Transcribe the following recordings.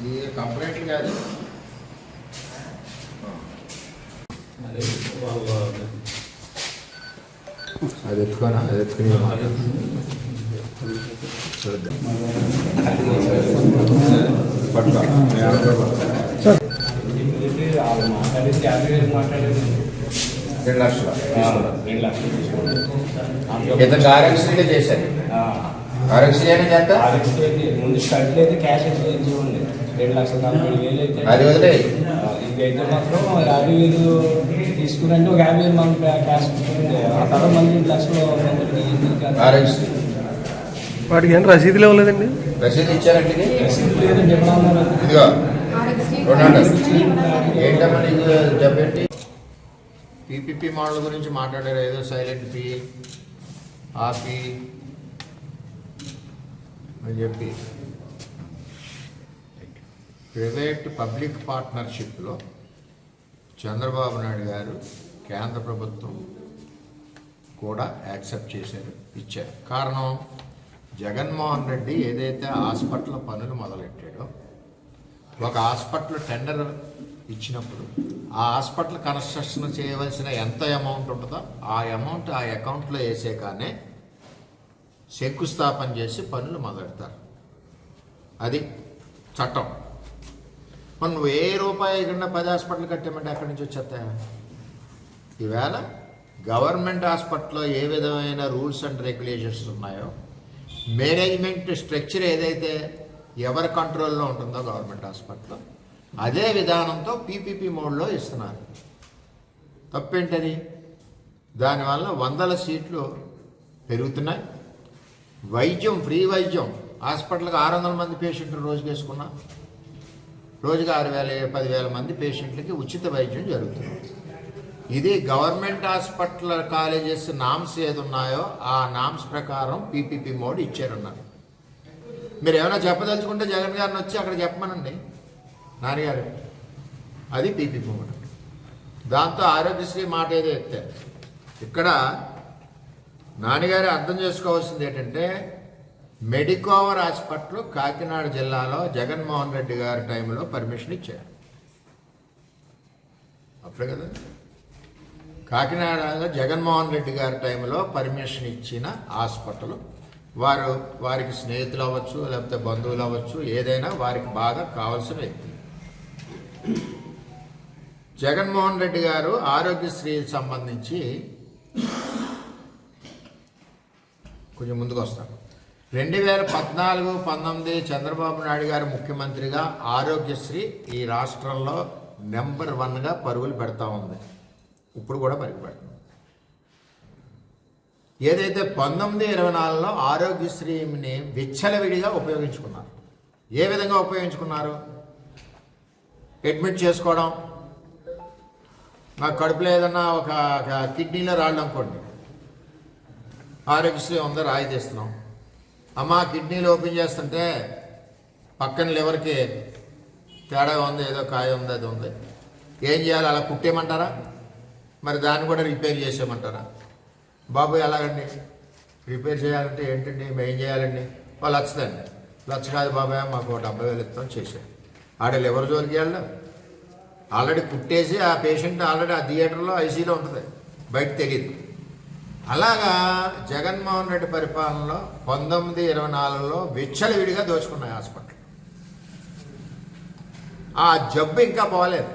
ఇది కంప్లైంట్ కాదు, అది ఎత్తుకోనా, అది ఎత్తుకుని ఇతను ఆర్ఎక్సీగా చేశారు. ఆర్ఎక్సీ అని చేస్తా ముందు స్టడీలు అయితే క్యాష్ ఉంది 2,40,000 అయితే అది వదిలే. ఇదైతే మాత్రం 50,000 తీసుకురంటే ఒక 50,000 మనం క్యాష్ ఆ తర్వాత మళ్ళీ 2,00,000 ఆర్ఎక్సీ వాటికి ఏం రసీదులు ఇవ్వలేదండి? రసీదు ఇచ్చారంటే రసీదు లేదండి. ఎక్కడ ఉన్నారు? ఇదిగో ఏంటమ్మా నీకు చెప్పండి. పీపీపీ మోడల్ గురించి మాట్లాడారు. ఏదో సైలెంట్ పీ ఆపి అని చెప్పి ప్రైవేట్ పబ్లిక్ పార్ట్నర్షిప్లో చంద్రబాబు నాయుడు గారు కేంద్ర ప్రభుత్వం కూడా యాక్సెప్ట్ చేశారు, ఇచ్చారు. కారణం జగన్మోహన్ రెడ్డి ఏదైతే హాస్పిటల్ పనులు మొదలెట్టాడో, ఒక హాస్పిటల్ టెండర్ ఇచ్చినప్పుడు ఆ హాస్పిటల్ కన్స్ట్రక్షన్ చేయవలసిన ఎంత అమౌంట్ ఉంటుందో ఆ అమౌంట్ ఆ అకౌంట్లో వేసే కానీ శంకుస్థాపన చేసి పనులు మొదలెడతారు. అది చట్టం. మనం నువ్వు రూపాయి కన్నా 10 హాస్పిటల్ కట్టామంటే అక్కడి నుంచి వచ్చేస్తాయా? ఈవేళ గవర్నమెంట్ హాస్పిటల్లో ఏ విధమైన రూల్స్ అండ్ రెగ్యులేషన్స్ ఉన్నాయో, మేనేజ్మెంట్ స్ట్రక్చర్ ఏదైతే ఎవరి కంట్రోల్లో ఉంటుందో గవర్నమెంట్ హాస్పిటల్లో, అదే విధానంతో పీపీపీ మోడ్లో ఇస్తున్నారు. తప్పేంటది? దానివల్ల 100 సీట్లు పెరుగుతున్నాయి. వైద్యం, ఫ్రీ వైద్యం హాస్పిటల్కి 600 మంది పేషెంట్లు రోజుకి వేసుకున్నా రోజుకి 6,000-10,000 మంది పేషెంట్లకి ఉచిత వైద్యం జరుగుతుంది. ఇది గవర్నమెంట్ హాస్పిటల్ కాలేజెస్ నామ్స్ ఏది ఉన్నాయో ఆ నామ్స్ ప్రకారం పీపీపీ మోడ్ ఇచ్చారన్నారు. మీరు ఏమైనా చెప్పదలుచుకుంటే జగన్ గారిని వచ్చి అక్కడ చెప్పమనండి, నాన్నగారు. అది పీపీపీ మోడ్. దాంతో ఆరోగ్యశ్రీ మాట ఏదో ఎత్తారు. ఇక్కడ నాన్నగారు అర్థం చేసుకోవాల్సింది ఏంటంటే, మెడికోవర్ హాస్పిటల్ కాకినాడ జిల్లాలో జగన్మోహన్ రెడ్డి గారి టైంలో పర్మిషన్ ఇచ్చారు. అప్పుడే కదా కాకినాడలో జగన్మోహన్ రెడ్డి గారి టైంలో పర్మిషన్ ఇచ్చిన హాస్పిటల్. వారికి స్నేహితులు అవ్వచ్చు, లేకపోతే బంధువులు అవ్వచ్చు, ఏదైనా వారికి బాగా కావాల్సిన వ్యక్తి. జగన్మోహన్ రెడ్డి గారు ఆరోగ్యశ్రీకి సంబంధించి కొంచెం ముందుకు వస్తాను. 2014-19 చంద్రబాబు నాయుడు గారు ముఖ్యమంత్రిగా ఆరోగ్యశ్రీ ఈ రాష్ట్రంలో నెంబర్ 1గా పరుగులు పెడతా ఉంది. ఇప్పుడు కూడా పరుగు పెడుతుంది. ఏదైతే 1924లో ఆరోగ్యశ్రీని విచ్చలవిడిగా ఉపయోగించుకున్నారు. ఏ విధంగా ఉపయోగించుకున్నారు? అడ్మిట్ చేసుకోవడం, నాకు కడుపులో ఏదన్నా ఒక కిడ్నీలో రాళ్ళు అనుకోండి, ఆరోగ్యశ్రీ ఉందో రాయి తీస్తున్నాం. అమ్మ కిడ్నీలు ఓపెన్ చేస్తుంటే పక్కన లివర్కి తేడా ఉంది, ఏదో కాయ ఉంది, అది ఉంది, ఏం చేయాలి? అలా కుట్టేయమంటారా? మరి దాన్ని కూడా రిపేర్ చేసేయమంటారా? బాబు ఎలాగండి రిపేర్ చేయాలంటే ఏంటండి, ఏం చేయాలండి? వాళ్ళు లచ్చదండి. లచ్చ కాదు బాబాయ్, మాకు 70,000 ఇస్తాం చేశారు. ఆడ లివర్ జోలికి వెళ్ళాం. ఆల్రెడీ కుట్టేసి ఆ పేషెంట్ ఆల్రెడీ ఆ థియేటర్లో ఐసీలో ఉంటుంది, బయట తెలియదు. అలాగా జగన్మోహన్ రెడ్డి పరిపాలనలో 1924లో విచ్చలవిడిగా దోచుకున్నాయి హాస్పిటల్. ఆ జబ్బు ఇంకా పోలేదు.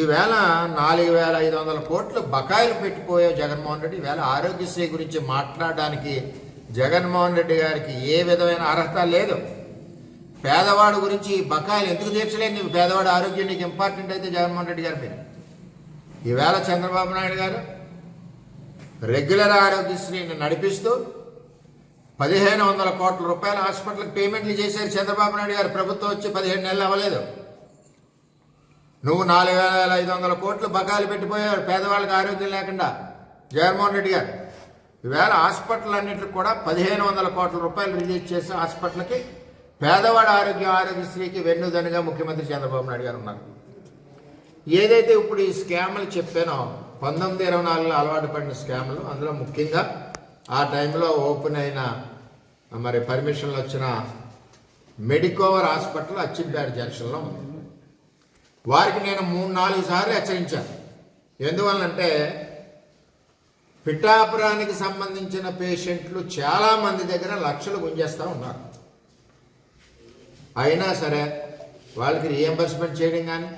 ఈవేళ 4,500 కోట్లు బకాయిలు పెట్టిపోయే జగన్మోహన్ రెడ్డి ఈవేళ ఆరోగ్యశ్రీ గురించి మాట్లాడడానికి జగన్మోహన్ రెడ్డి గారికి ఏ విధమైన అర్హత లేదు. పేదవాడు గురించి బకాయిలు ఎందుకు తీర్చలేదు? నీకు పేదవాడు ఆరోగ్యం నీకు ఇంపార్టెంట్ అయితే జగన్మోహన్ రెడ్డి గారి పేరు. ఈవేళ చంద్రబాబు నాయుడు గారు రెగ్యులర్ ఆరోగ్యశ్రీని నడిపిస్తూ 1,500 కోట్ల రూపాయల హాస్పిటల్కి పేమెంట్లు చేశారు చంద్రబాబు నాయుడు గారు. ప్రభుత్వం వచ్చి 17 నెలలు అవ్వలేదు. నువ్వు 4,500 కోట్లు బకాయిలు పెట్టిపోయావు పేదవాళ్ళకి ఆరోగ్యం లేకుండా జగన్మోహన్ రెడ్డి గారు. ఈవేళ హాస్పిటల్ అన్నింటికి కూడా 1,500 కోట్ల రూపాయలు రిలీజ్ చేసి హాస్పిటల్కి పేదవాడి ఆరోగ్యశ్రీకి వెన్నుదన్నుగా ముఖ్యమంత్రి చంద్రబాబు నాయుడు గారు ఉన్నారు. ఏదైతే ఇప్పుడు ఈ స్కామ్లు చెప్పానో 1924లో అలవాటు పడిన స్కామ్లు, అందులో ముఖ్యంగా ఆ టైంలో ఓపెన్ అయిన మరి పర్మిషన్లు వచ్చిన మెడికోవర్ హాస్పిటల్ అచ్చింపేట జంక్షన్లో ఉంది. వారికి నేను 3-4 సార్లు హెచ్చరించాను. ఎందువల్లంటే పిఠాపురానికి సంబంధించిన పేషెంట్లు చాలామంది దగ్గర లక్షలు గుంజేస్తూ ఉన్నారు. అయినా సరే వాళ్ళకి రియంబర్స్మెంట్ చేయడం కానీ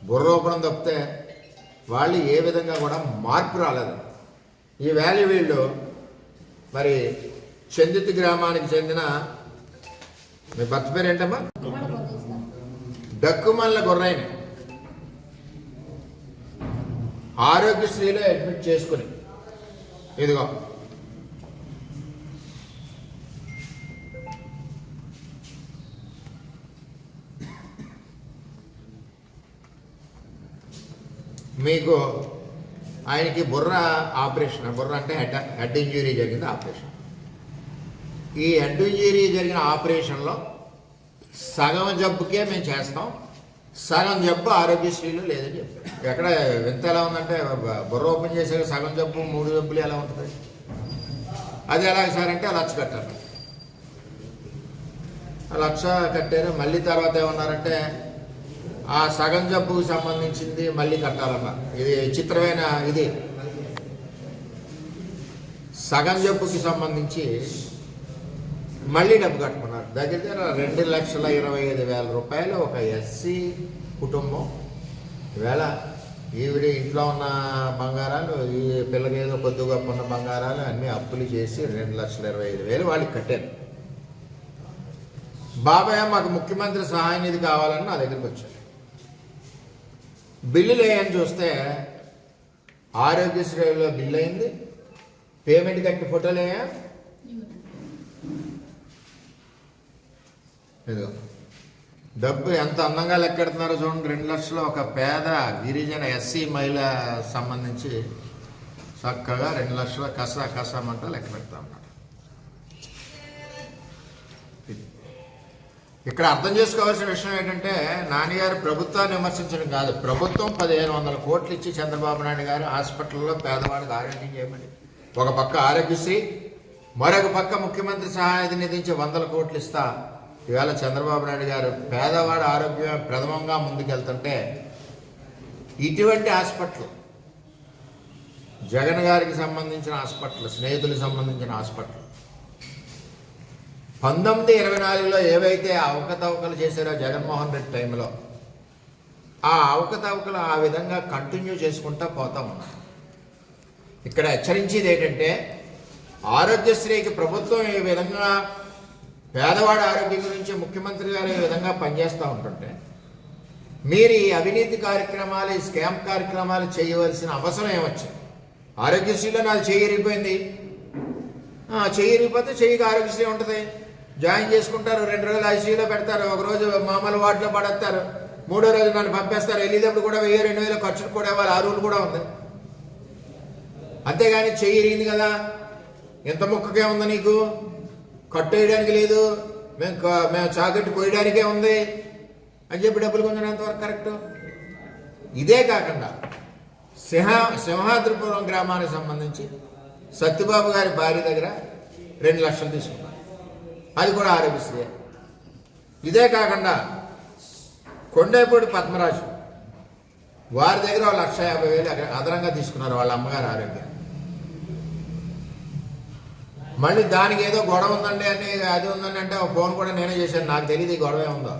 బుర్రోపణం తప్పితే వాళ్ళు ఏ విధంగా కూడా మార్పు రాలేదు. ఈ వ్యాలీ వీళ్ళు మరి చందితి గ్రామానికి చెందిన మీ భర్త పేరు ఏంటమ్మా? డక్కుమల్ల గుర్రాయిని ఆరోగ్యశ్రీలో అడ్మిట్ చేసుకుని ఇదిగో మీకు ఆయనకి బుర్ర ఆపరేషన్, బుర్ర అంటే హెడ్ ఇంజురీ జరిగింది ఆపరేషన్. ఈ హెడ్ ఇంజురీ జరిగిన ఆపరేషన్లో సగం జబ్బుకే మేము చేస్తాం, సగం జబ్బు ఆరోగ్యశ్రీలో లేదని చెప్పారు. ఎక్కడ వింత ఎలా ఉందంటే బుర్ర ఓపెన్ చేసాక సగం జబ్బు 3 జబ్బులు ఎలా ఉంటుంది? అది ఎలాగ సార్ అంటే 1 లక్ష కట్టారు. 1 లక్ష కట్టారు. మళ్ళీ తర్వాత ఏమన్నారంటే ఆ సగం జబ్బుకు సంబంధించింది మళ్ళీ కట్టాలన్నారు. ఇది చిత్రమైన ఇది సగం జబ్బుకి సంబంధించి మళ్ళీ డబ్బు కట్టుకున్నారు. దగ్గర 2,25,000 రూపాయలు ఒక ఎస్సీ కుటుంబం. ఈవేళ ఈవిడ ఇంట్లో ఉన్న బంగారాలు, ఈ పిల్లకి ఏదో కొద్ది గొప్ప ఉన్న బంగారాలు అన్నీ అప్పులు చేసి 2,25,000 వాళ్ళకి కట్టారు. బాబాయ్ మాకు ముఖ్యమంత్రి సహాయ నిధి కావాలని నా దగ్గరికి వచ్చారు. బిల్లులు వేయని చూస్తే ఆరోగ్యశ్రీలో బిల్లు అయింది, పేమెంట్ కట్టి ఫోటోలు వేయా, ఇదిగో డబ్బు ఎంత అందంగా లెక్కెడుతున్నారో చూడండి. 2 లక్షలు ఒక పేద గిరిజన ఎస్సీ మహిళ సంబంధించి చక్కగా 2 లక్షల కసామంట లెక్క పెడతా ఉన్నారు. ఇక్కడ అర్థం చేసుకోవాల్సిన విషయం ఏంటంటే నాన్నగారు ప్రభుత్వాన్ని విమర్శించడం కాదు, ప్రభుత్వం 1,500 కోట్లు ఇచ్చి చంద్రబాబు నాయుడు గారు హాస్పిటల్లో పేదవాడికి ఆరోగ్యం చేయమని ఒక పక్క ఆరోగ్యశ్రీ, మరొక పక్క ముఖ్యమంత్రి సహాయ నిధి నుంచి 100 కోట్లు ఇస్తా ఇవాళ చంద్రబాబు నాయుడు గారు పేదవాడు ఆరోగ్యం ప్రథమంగా ముందుకెళ్తుంటే ఇటువంటి హాస్పిటల్, జగన్ గారికి సంబంధించిన హాస్పిటల్, స్నేహితులకు సంబంధించిన హాస్పిటల్ 1924లో ఏవైతే అవకతవకలు చేశారో జగన్మోహన్ రెడ్డి టైంలో ఆ అవకతవకలు ఆ విధంగా కంటిన్యూ చేసుకుంటూ పోతా ఉన్నారు. ఇక్కడ హెచ్చరించేది ఏంటంటే ఆరోగ్యశ్రీకి ప్రభుత్వం ఈ విధంగా పేదవాడి ఆరోగ్యం గురించి ముఖ్యమంత్రి గారు ఈ విధంగా పనిచేస్తూ ఉంటుంటే మీరు ఈ అవినీతి కార్యక్రమాలు, ఈ స్కామ్ కార్యక్రమాలు చేయవలసిన అవసరం ఏమొచ్చింది? ఆరోగ్యశ్రీలో నాది చెయ్యిరిగిపోయింది, చెయ్యిరిగిపోతే చెయ్యికి ఆరోగ్యశ్రీ ఉంటుంది, జాయిన్ చేసుకుంటారు, 2 రోజులు ఐసీయూలో పెడతారు, 1 రోజు మామూలు వార్డులో పడేస్తారు, 3వ రోజు నన్ను పంపేస్తారు, వెళ్ళేటప్పుడు కూడా 1,000-2,000 ఖర్చులు కూడా ఇవ్వాలి, ఆ రూల్ కూడా ఉంది. అంతేగాని చెయ్యి ఇరిగింది కదా, ఎంత ముక్కకే ఉంది, నీకు కట్టు వేయడానికి లేదు, మేము చాకెట్టు కోయడానికే ఉంది అని చెప్పి డబ్బులు కొంచెం ఎంతవరకు కరెక్ట్? ఇదే కాకుండా సింహాద్రిపురం గ్రామానికి సంబంధించి సత్యబాబు గారి భార్య దగ్గర 2 లక్షలు తీసుకున్నారు, అది కూడా ఆరోగ్యశ్రీ. ఇదే కాకుండా కొండేపూడి పద్మరాజు వారి దగ్గర 1,50,000 అదనంగా తీసుకున్నారు వాళ్ళ అమ్మగారి ఆరోగ్యం. మళ్ళీ దానికి ఏదో గొడవ ఉందండి అని, అది ఉందండి అంటే ఒక ఫోన్ కూడా నేనే చేశాను, నాకు తెలియదు ఈ గొడవ ఉందో.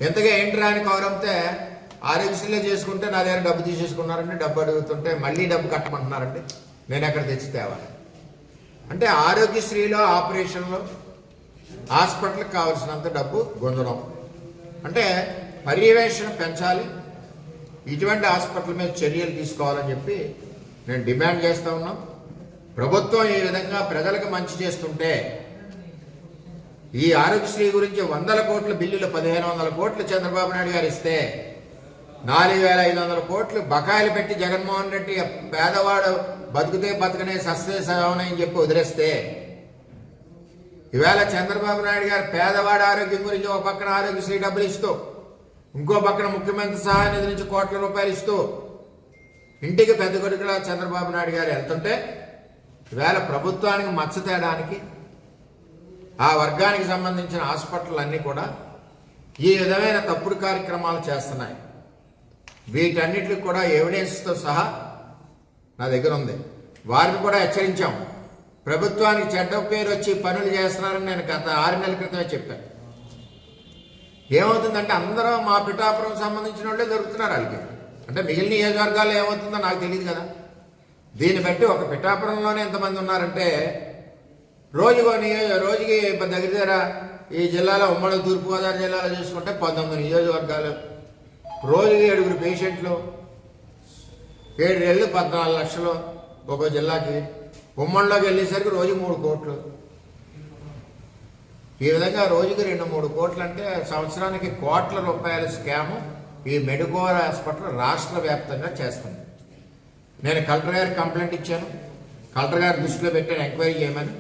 ఎంతగా ఏంట్రా అని కవరంతే ఆరోగ్యశ్రీలో చేసుకుంటే నా దగ్గర డబ్బు తీసేసుకున్నారండి, డబ్బు అడుగుతుంటే మళ్ళీ డబ్బు కట్టమంటున్నారండి, నేను ఎక్కడ తెచ్చి తేవాలి అంటే ఆరోగ్యశ్రీలో ఆపరేషన్లో హాస్పిటల్కి కావాల్సినంత డబ్బు గుంజడం అంటే పర్యవేక్షణ పెంచాలి, ఇటువంటి హాస్పిటల్ మీద చర్యలు తీసుకోవాలని చెప్పి నేను డిమాండ్ చేస్తూ ఉన్నాం. ప్రభుత్వం ఈ విధంగా ప్రజలకు మంచి చేస్తుంటే ఈ ఆరోగ్యశ్రీ గురించి 100 కోట్ల బిల్లులు 1,500 కోట్లు చంద్రబాబు నాయుడు గారు ఇస్తే 4,500 కోట్లు బకాయిలు పెట్టి జగన్మోహన్ రెడ్డి పేదవాడు బతుకుతే బతుకనే సస్తే సవనని చెప్పి వదిలేస్తే ఈవేళ చంద్రబాబు నాయుడు గారు పేదవాడి ఆరోగ్యం గురించి ఒక పక్కన ఆరోగ్యశ్రీ డబ్బులు ఇస్తూ, ఇంకో పక్కన ముఖ్యమంత్రి సహాయ నిధి నుంచి కోట్ల రూపాయలు ఇస్తూ ఇంటికి పెద్ద కొడుకులా చంద్రబాబు నాయుడు గారు వెళ్తుంటే ఈవేళ ప్రభుత్వానికి మచ్చ తేడానికి ఆ వర్గానికి సంబంధించిన హాస్పిటల్ అన్నీ కూడా ఈ విధమైన తప్పుడు కార్యక్రమాలు చేస్తున్నాయి. వీటన్నిటికి కూడా ఎవిడెన్స్తో సహా నా దగ్గర ఉంది. వారిని కూడా హెచ్చరించాం. ప్రభుత్వానికి చెడ్డ పేరు వచ్చి పనులు చేస్తున్నారని నేను గత 6 నెలల క్రితమే చెప్పాను. ఏమవుతుందంటే అందరూ మా పిఠాపురం సంబంధించిన వాళ్ళే దొరుకుతున్నారు వాళ్ళకి. అంటే మిగిలిన నియోజకవర్గాలు ఏమవుతుందో నాకు తెలియదు కదా. దీన్ని బట్టి ఒక పిఠాపురంలోనే ఎంతమంది ఉన్నారంటే రోజుకి దగ్గర ఈ జిల్లాలో ఉమ్మడి తూర్పుగోదావరి జిల్లాలో చూసుకుంటే 19 నియోజకవర్గాలు, రోజుకి 7 పేషెంట్లు, 7 నెలలు 14 లక్షలు ఒక్కో జిల్లాకి. ఉమ్మడిలోకి వెళ్ళేసరికి రోజుకి 3 కోట్లు. ఈ విధంగా రోజుకి 2-3 కోట్లు అంటే సంవత్సరానికి కోట్ల రూపాయల స్కాము ఈ మెడికోర్ హాస్పిటల్ రాష్ట్ర వ్యాప్తంగా చేస్తుంది. నేను కలెక్టర్ గారికి కంప్లైంట్ ఇచ్చాను. కలెక్టర్ గారి దృష్టిలో పెట్టాను ఎంక్వైరీ చేయమని.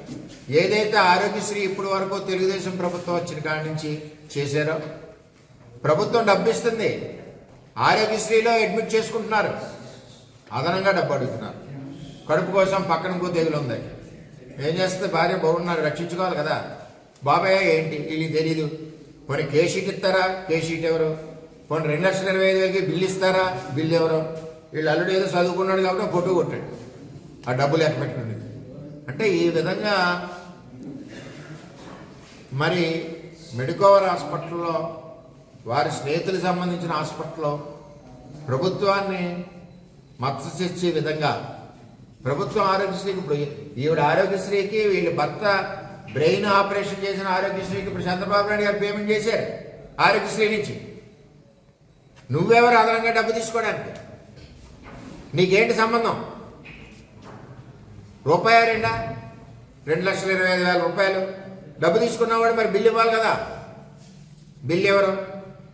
ఏదైతే ఆరోగ్యశ్రీ ఇప్పటి వరకు తెలుగుదేశం ప్రభుత్వం వచ్చిన కాడి నుంచి చేశారో, ప్రభుత్వం డబ్బు ఇస్తుంది, ఆరోగ్యశ్రీలో అడ్మిట్ చేసుకుంటున్నారు, అదనంగా డబ్బు అడుగుతున్నారు. కడుపు కోసం పక్కన ఇంకో తెగులు ఉంది. ఏం చేస్తుంది? భార్య బాగున్నారు, రక్షించుకోవాలి కదా. బాబాయ్ ఏంటి వీళ్ళకి తెలీదు. పోనీ కే షీట్ ఇస్తారా? కే షీట్ ఎవరు? పోనీ 2,25,000కి బిల్లు ఇస్తారా? బిల్లు ఎవరు? వీళ్ళు అల్లుడు ఏదో చదువుకున్నాడు కాబట్టి ఫోటో కొట్టాడు, ఆ డబ్బులు లెక్క పెట్టుకుని. అంటే ఈ విధంగా మరి మెడికోవర్ హాస్పిటల్లో వారి స్నేహితులకు సంబంధించిన హాస్పిటల్లో ప్రభుత్వాన్ని మద్దతు విధంగా ప్రభుత్వం ఆరోగ్యశ్రీకి ఇప్పుడు ఈవిడ ఆరోగ్యశ్రీకి వీళ్ళ భర్త బ్రెయిన్ ఆపరేషన్ చేసిన ఆరోగ్యశ్రీకి ఇప్పుడు చంద్రబాబు నాయుడు గారు పేమెంట్ చేశారు ఆరోగ్యశ్రీ నుంచి. నువ్వెవరు అదనంగా డబ్బు తీసుకోవడానికి? నీకేంటి సంబంధం? రూపాయ 2,25,000 రూపాయలు డబ్బు తీసుకున్నవాడు మరి బిల్లు ఇవ్వాలి కదా. బిల్లు ఎవరు?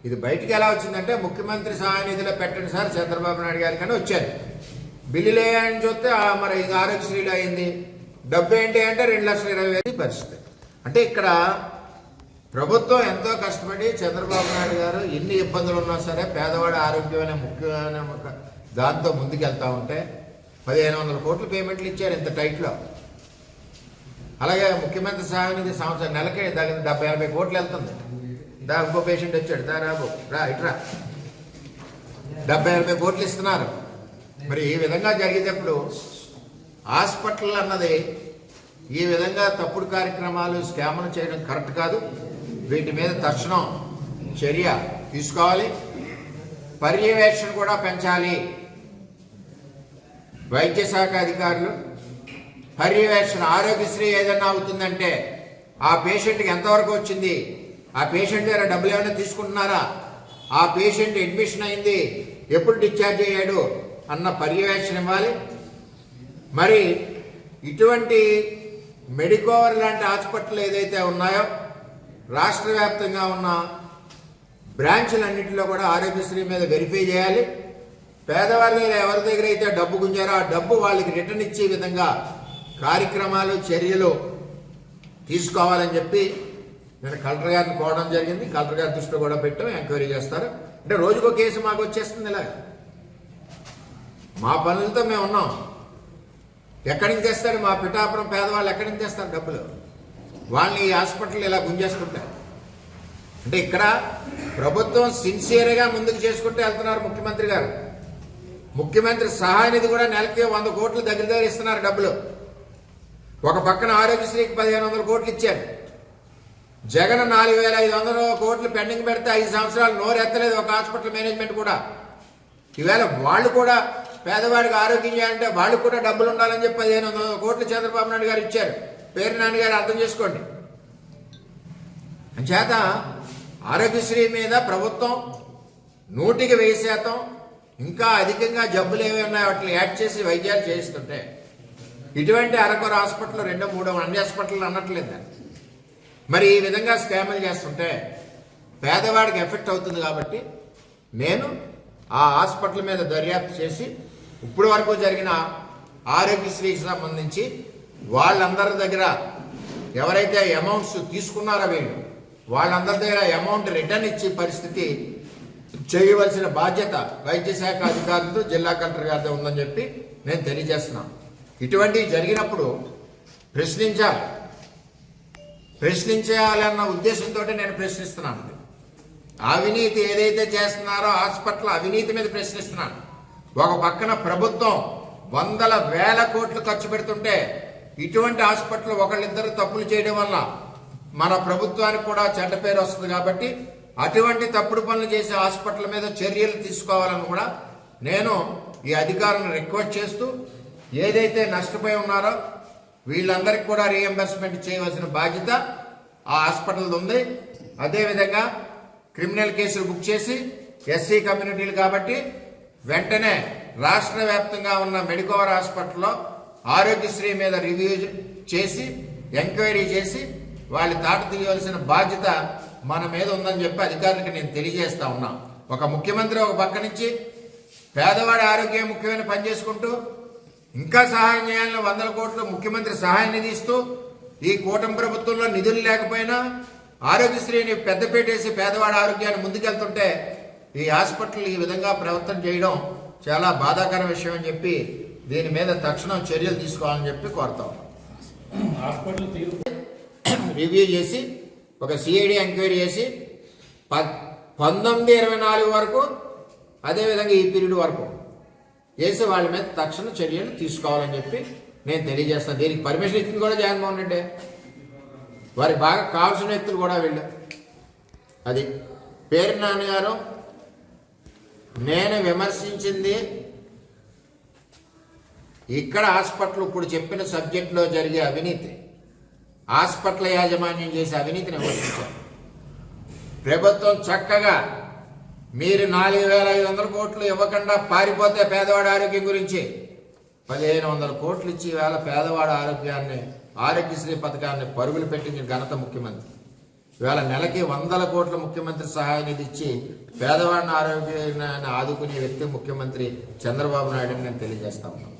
ఇది బయటికి ఎలా వచ్చిందంటే ముఖ్యమంత్రి సహాయ నిధిలో పెట్టండి సార్ చంద్రబాబు నాయుడు గారి కానీ వచ్చారు. బిల్లులు అని చూస్తే మరి ఇది ఆరోగ్యశ్రీలో అయింది. డబ్బు ఏంటి అంటే 2,20,000 పరిస్థితి. అంటే ఇక్కడ ప్రభుత్వం ఎంతో కష్టపడి చంద్రబాబు నాయుడు గారు ఎన్ని ఇబ్బందులు ఉన్నా సరే పేదవాడి ఆరోగ్యమైన ముఖ్యమైన దాంతో ముందుకెళ్తా ఉంటే 1,500 కోట్లు పేమెంట్లు ఇచ్చారు ఇంత టైట్లో. అలాగే ముఖ్యమంత్రి సహాయ నిధి సంవత్సరం నెలకే 70-80 కోట్లు వెళ్తుంది. ఇంకో పేషెంట్ వచ్చాడు, రాబు రా ఇట్రా, 70-80 కోట్లు ఇస్తున్నారు. మరి ఈ విధంగా జరిగేటప్పుడు హాస్పిటల్ అన్నది ఈ విధంగా తప్పుడు కార్యక్రమాలు స్కాములు చేయడం కరెక్ట్ కాదు. వీటి మీద తక్షణం చర్య తీసుకోవాలి. పర్యవేక్షణ కూడా పెంచాలి. వైద్య శాఖ అధికారులు పర్యవేక్షణ, ఆరోగ్యశ్రీ ఏదైనా అవుతుందంటే ఆ పేషెంట్కి ఎంతవరకు వచ్చింది, ఆ పేషెంట్ దగ్గర డబ్బులు ఏమైనా తీసుకుంటున్నారా, ఆ పేషెంట్ అడ్మిషన్ అయింది ఎప్పుడు డిశ్చార్జ్ అయ్యాడు అన్న పర్యవేక్షణ ఇవ్వాలి. మరి ఇటువంటి మెడికోవర్ లాంటి హాస్పిటల్ ఏదైతే ఉన్నాయో రాష్ట్ర వ్యాప్తంగా ఉన్న బ్రాంచ్లన్నింటిలో కూడా ఆరోగ్యశ్రీ మీద వెరిఫై చేయాలి. పేదవారి దగ్గర ఎవరి దగ్గర అయితే డబ్బు గుంజారో ఆ డబ్బు వాళ్ళకి రిటర్న్ ఇచ్చే విధంగా కార్యక్రమాలు చర్యలు తీసుకోవాలని చెప్పి నేను కలెక్టర్ గారిని కోవడం జరిగింది. కలెక్టర్ గారి దృష్టిలో కూడా పెట్టాం, ఎంక్వైరీ చేస్తారు. అంటే రోజుకో కేసు మాకు వచ్చేస్తుంది. ఇలా మా పనులతో మేము ఉన్నాం. ఎక్కడి నుంచి తెస్తారు? మా పిఠాపురం పేదవాళ్ళు ఎక్కడి నుంచి తెస్తారు డబ్బులు? వాళ్ళని ఈ హాస్పిటల్ ఇలా గుంజేస్తుంటారు. అంటే ఇక్కడ ప్రభుత్వం సిన్సియర్గా ముందుకు చేసుకుంటూ వెళ్తున్నారు ముఖ్యమంత్రి గారు. ముఖ్యమంత్రి సహాయ నిధి కూడా నెలకి 100 కోట్లు దగ్గర ఇస్తున్నారు డబ్బులు. ఒక పక్కన ఆరోగ్యశ్రీకి 1,500 కోట్లు ఇచ్చారు. జగన్ 4,500 కోట్లు పెండింగ్ పెడితే 5 సంవత్సరాలు నోరెత్తలేదు ఒక హాస్పిటల్ మేనేజ్మెంట్ కూడా. ఈవేళ వాళ్ళు కూడా పేదవాడికి ఆరోగ్యం చేయాలంటే వాళ్ళు కూడా డబ్బులు ఉండాలని చెప్పి 1,500 కోట్లు చంద్రబాబు నాయుడు గారు ఇచ్చారు. పేరు నాన్నగారు అర్థం చేసుకోండి. అంచేత ఆరోగ్యశ్రీ మీద ప్రభుత్వం 100% ఇంకా అధికంగా జబ్బులు ఏమి ఉన్నాయో వాటిని యాడ్ చేసి వైద్యాలు చేయిస్తుంటే ఇటువంటి అరకొర హాస్పిటల్ 2-3 అన్ని హాస్పిటల్ అనట్లేదు. మరి ఈ విధంగా స్కాములు చేస్తుంటే పేదవాడికి ఎఫెక్ట్ అవుతుంది. కాబట్టి నేను ఆ హాస్పిటల్ మీద దర్యాప్తు చేసి ఇప్పటి వరకు జరిగిన ఆరోగ్యశ్రీకి సంబంధించి వాళ్ళందరి దగ్గర ఎవరైతే అమౌంట్స్ తీసుకున్నారో వీళ్ళు వాళ్ళందరి దగ్గర అమౌంట్ రిటర్న్ ఇచ్చే పరిస్థితి చేయవలసిన బాధ్యత వైద్య శాఖ అధికారులతో జిల్లా కలెక్టర్ గారితో ఉందని చెప్పి నేను తెలియజేస్తున్నాను. ఇటువంటివి జరిగినప్పుడు ప్రశ్నించాలి. ప్రశ్నించాలన్న ఉద్దేశంతో నేను ప్రశ్నిస్తున్నాను. అవినీతి ఏదైతే చేస్తున్నారో హాస్పిటల్ అవినీతి మీద ప్రశ్నిస్తున్నాను. ఒక పక్కన ప్రభుత్వం వందల వేల కోట్లు ఖర్చు పెడుతుంటే ఇటువంటి హాస్పిటల్ ఒకళ్ళిద్దరు తప్పులు చేయడం వల్ల మన ప్రభుత్వానికి కూడా చెడ్డ పేరు వస్తుంది. కాబట్టి అటువంటి తప్పుడు పనులు చేసే హాస్పిటల్ మీద చర్యలు తీసుకోవాలని కూడా నేను ఈ అధికారులను రిక్వెస్ట్ చేస్తూ, ఏదైతే నష్టపోయి ఉన్నారో వీళ్ళందరికీ కూడా రీఎంబర్స్మెంట్ చేయవలసిన బాధ్యత ఆ హాస్పిటల్ ఉంది. అదేవిధంగా క్రిమినల్ కేసులు బుక్ చేసి ఎస్సీ కమ్యూనిటీలు కాబట్టి వెంటనే రాష్ట్ర వ్యాప్తంగా ఉన్న మెడికవర్ హాస్పిటల్లో ఆరోగ్యశ్రీ మీద రివ్యూ చేసి ఎంక్వైరీ చేసి వాళ్ళు తాట తీయవలసిన బాధ్యత మన మీద ఉందని చెప్పి అధికారులకు నేను తెలియజేస్తా ఉన్నా. ఒక ముఖ్యమంత్రి ఒక పక్క నుంచి పేదవాడి ఆరోగ్యం ముఖ్యమైన పని చేసుకుంటూ ఇంకా సహాయం చేయాలని 100 కోట్లు ముఖ్యమంత్రి సహాయ నిధి ఇస్తూ, ఈ కూటమి ప్రభుత్వంలో నిధులు లేకపోయినా ఆరోగ్యశ్రీని పెద్దపేటేసి పేదవాడి ఆరోగ్యాన్ని ముందుకెళ్తుంటే ఈ హాస్పిటల్ ఈ విధంగా ప్రవర్తన చేయడం చాలా బాధాకర విషయం అని చెప్పి దీని మీద తక్షణం చర్యలు తీసుకోవాలని చెప్పి కోరుతాం. హాస్పిటల్ రివ్యూ చేసి ఒక సిఐడి ఎంక్వైరీ చేసి 1924 వరకు అదేవిధంగా ఈ పీరియడ్ వరకు చేసి వాళ్ళ మీద తక్షణ చర్యలు తీసుకోవాలని చెప్పి నేను తెలియజేస్తాను. దీనికి పర్మిషన్ ఇచ్చింది కూడా జగన్మోహన్ రెడ్డి. వారికి బాగా కావాల్సిన వ్యక్తులు కూడా వీళ్ళు. అది పేరు నాన్నగారు, నేను విమర్శించింది ఇక్కడ హాస్పిటల్ ఇప్పుడు చెప్పిన సబ్జెక్టులో జరిగే అవినీతి, హాస్పిటల్ యాజమాన్యం చేసే అవినీతిని విమర్శించారు. ప్రభుత్వం చక్కగా మీరు 4,500 కోట్లు ఇవ్వకుండా పారిపోతే పేదవాడి ఆరోగ్యం గురించి 1,500 కోట్లు ఇచ్చి ఈవేళ పేదవాడి ఆరోగ్యాన్ని ఆరోగ్యశ్రీ పథకాన్ని పరుగులు పెట్టించిన ఘనత ముఖ్యమంత్రి. ఈవేళ నెలకి 100 కోట్ల ముఖ్యమంత్రి సహాయ నిధి ఇచ్చి పేదవాడిని ఆరోగ్యాన్ని ఆదుకునే వ్యక్తి ముఖ్యమంత్రి చంద్రబాబు నాయుడు అని నేను తెలియజేస్తా ఉన్నాను.